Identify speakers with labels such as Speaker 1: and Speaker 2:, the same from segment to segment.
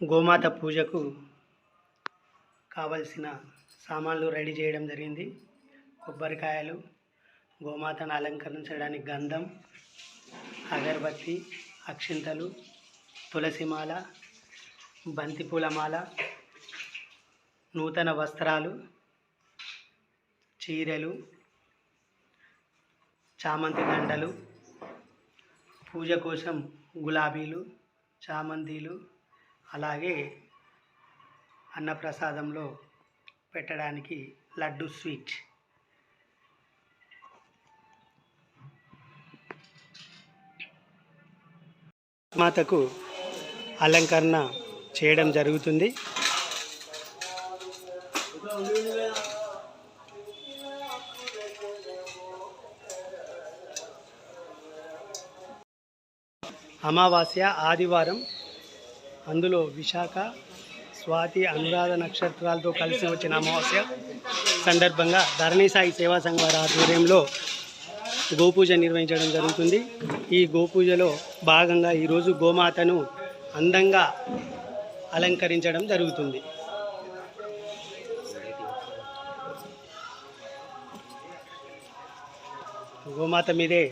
Speaker 1: గోమాత పూజకు కావలసిన సామాన్లు రెడీ చేయడం జరిగింది. కొబ్బరికాయలు, గోమాతను అలంకరించడానికి గంధం, అగరబత్తి, అక్షింతలు, తులసిమాల, బంతిపూలమాల, నూతన వస్త్రాలు, చీరలు, చామంతి దండలు, పూజ కోసం గులాబీలు, చామంతిలు, అలాగే అన్నప్రసాదంలో పెట్టడానికి లడ్డు స్వీట్. మాతకు అలంకరణ చేయడం జరుగుతుంది. అమావాస్య ఆదివారం, అందులో విశాఖ, స్వాతి, అనురాధ నక్షత్రాలతో కలిసి వచ్చిన అమావాస్య సందర్భంగా ధరణి సాయి సేవా సంఘ వారి ఆధ్వర్యంలో గోపూజ నిర్వహించడం జరుగుతుంది. ఈ గోపూజలో భాగంగా ఈరోజు గోమాతను అందంగా అలంకరించడం జరుగుతుంది. గోమాత మీదే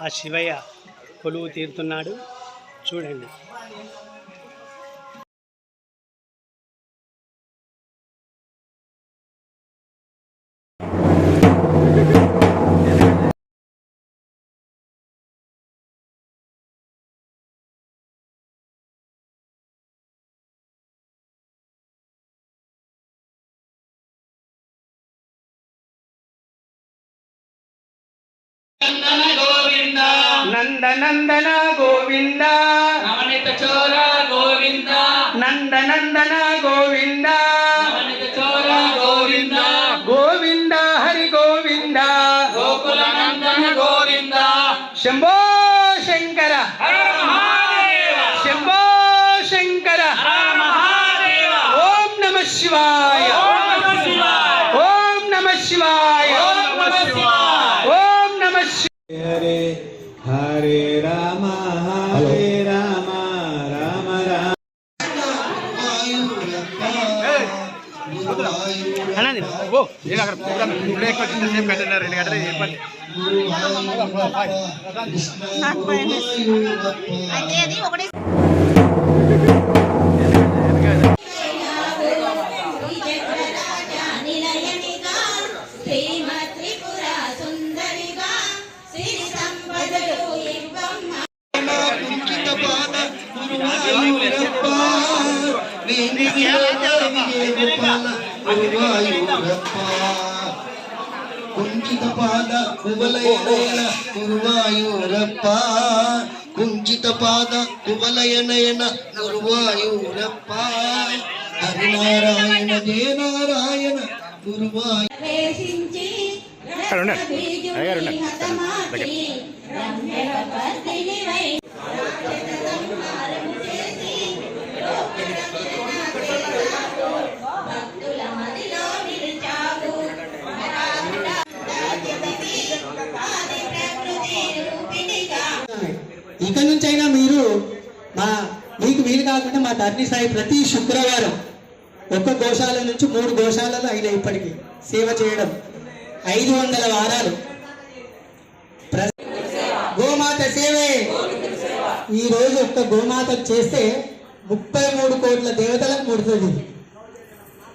Speaker 1: ఆ శివయ్య కొలువు తీరుతున్నాడు, చూడండి. నందనందన గోవింద,
Speaker 2: నవనిత చోర గోవింద,
Speaker 1: నందనందన గోవింద,
Speaker 2: నవనిత చోర గోవింద,
Speaker 1: గోవింద హరి గోవింద,
Speaker 2: గోకుల నందన గోవింద,
Speaker 1: శంభో శంకర
Speaker 2: హర మహాదేవ,
Speaker 1: శంభో శంకర
Speaker 2: హర మహాదేవ.
Speaker 1: ఓం నమ శివాయ,
Speaker 2: ఓం నమః శివాయ,
Speaker 1: ఓం నమ శివాయ,
Speaker 2: ఓం నమః శివాయ.
Speaker 1: ఓం నమ శివాయ.
Speaker 3: హరే హరే రామ హరే రామ రామ రామ.
Speaker 1: అనండి ఓ నేను అక్కడ ప్రోగ్రామ్ బ్రేక్ వచ్చింది, సేపు కట్టినారు 2 గంటలు చెప్పండి.
Speaker 4: కుంచిత పాద కువలయనయన గురువాయూరప్ప, కుంచిత పాద కువలయనయన గురువాయూరప్ప, హరినారాయణ జయ నారాయణ గురువాయూరప్ప.
Speaker 5: ఇక నుంచైనా మీరు మీకు వీలు కాకుండా మా ధరణి సాయి ప్రతి శుక్రవారం ఒక్క గోశాల నుంచి 3 గోశాలలు అయినా ఇప్పటికీ సేవ చేయడం 500 వారాలు గోమాత సేవే. ఈ రోజు ఒక్క గోమాత చేస్తే 33 కోట్ల దేవతలకు ముడుతుంది.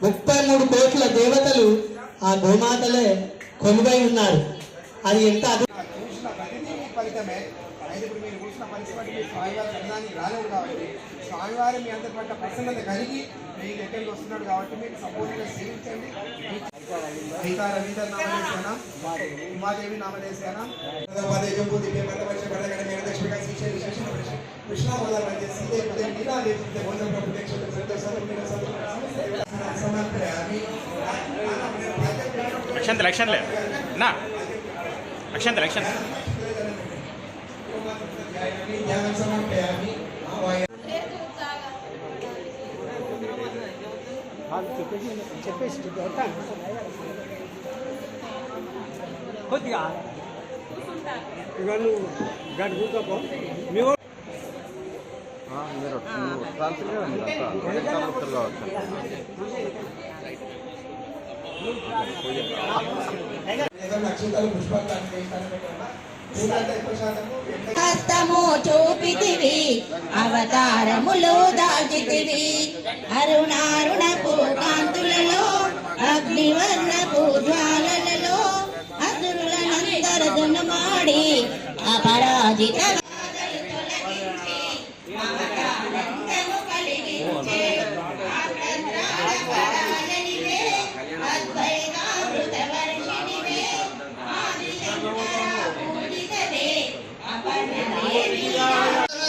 Speaker 5: 33 కోట్ల దేవతలు ఆ గోమాతలే కొలువై ఉన్నారు. అది ఎంత
Speaker 6: ఫలితమే అయితే ఇప్పుడు మీరు కూర్చున్న పరిస్థితి బట్టి మీరు స్వామివారి సన్నిధానికి రాలేదు కాబట్టి స్వామివారి మీ అందరి పట్ల ప్రసన్నత కలిగి మీకు ఎక్కడికి వస్తున్నాడు కాబట్టి మీకు సంపూర్ణంగా సేవించండి. సీతా రవీంద్ర నామదేశాన, ఉమాదేవి నామదేశాన,
Speaker 2: లక్షంతలే నా లక్షంత
Speaker 1: చెప్పేసి కొద్దిగా ఇక నువ్వు గడి కూర్చోపో. మీ మీరు రాల్సిందే అంతా కావచ్చు.
Speaker 6: నక్షత్రాలు పుష్పాలు ఎక్కువ శాతము
Speaker 7: హస్తము చూపితివి అవతారములు దాల్చితివి అరుణారుణపు కాంతులలో అగ్నివర్ణపు జ్వాలలలో అసురులనంతరదున మాడి అపరాజిత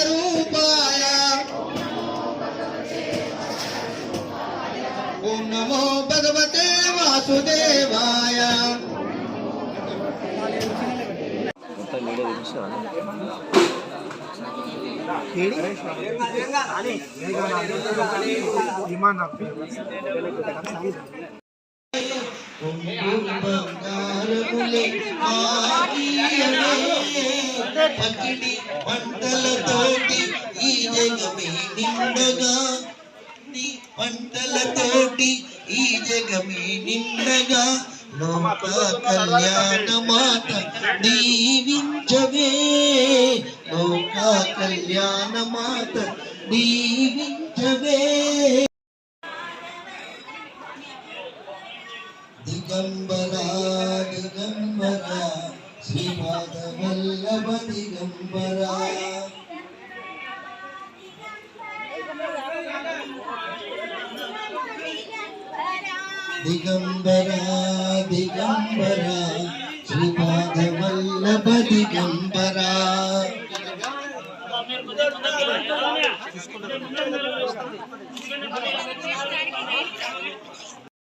Speaker 4: రూపాయ ఓం నమో భగవతే వాసుదేవాయ బంగారములే పకిడి పంటలతోటి ఈ జగమే నిండగా పంటలతోటి ఈ జగమే నిండగా లోక కళ్యాణ మాత దీవించవే లోక కళ్యాణ మాత దీవించవే దిగంబరా దిగంబరా శ్రీపాద వల్లభ దిగంబరా దిగంబరా దిగంబరా శ్రీపాద వల్లభ దిగంబరా